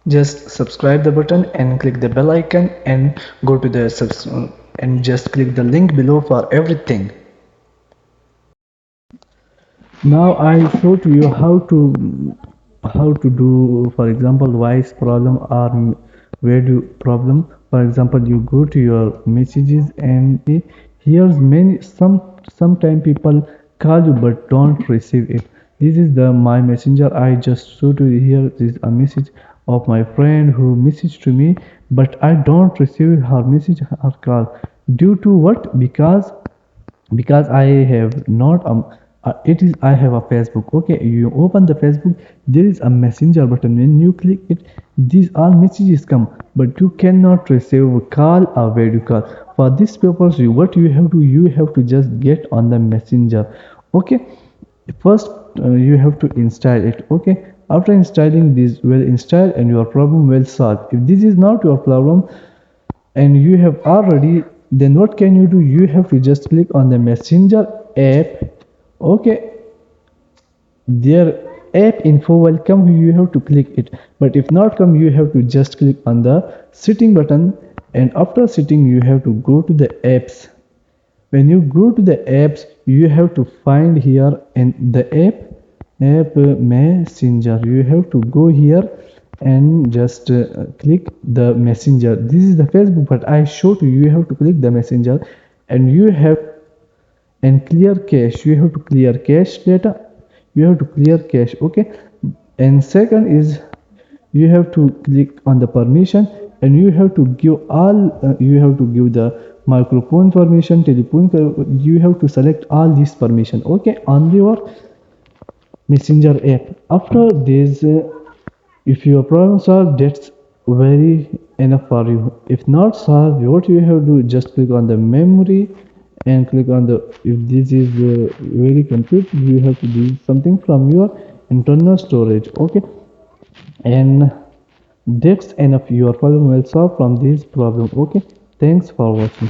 Just subscribe the button and click the bell icon and go to the and just click the link below for everything. Now I show to you how to do, for example, voice problem or video problem. For example, you go to your messages and here's many sometime people call you but don't receive it. This is the my messenger. I just show to you here. This is a message of my friend who messaged to me, but I don't receive her message or call. Due to what? Because I have not it is I have a Facebook. Okay, you open the Facebook, there is a messenger button. When you click it, these all messages come, but you cannot receive a call or video call. For this purpose, what you have to just get on the messenger. Okay, first you have to install it. Okay, after installing this will install and your problem will solve. If this is not your problem and you have already, then what can you do? You have to just click on the messenger app. Okay, their app info will come, you have to click it. But if not come, you have to just click on the setting button, and after setting you have to go to the apps. When you go to the apps, you have to find here in the app messenger. You have to go here and just click the messenger. This is the Facebook, but I showed you, you have to click the messenger and you have and clear cache. You have to clear cache data. You have to clear cache. Okay, and second is you have to click on the permission and you have to give all you have to give the microphone permission, telephone you have to select all these permission. Okay, on your messenger app. After this if your problem solved, that's very enough for you. If not solved, what you have to do, just click on the memory and click on the, if this is very confused, you have to do something from your internal storage. Okay, and that's enough, your problem will solve from this problem. Okay, thanks for watching.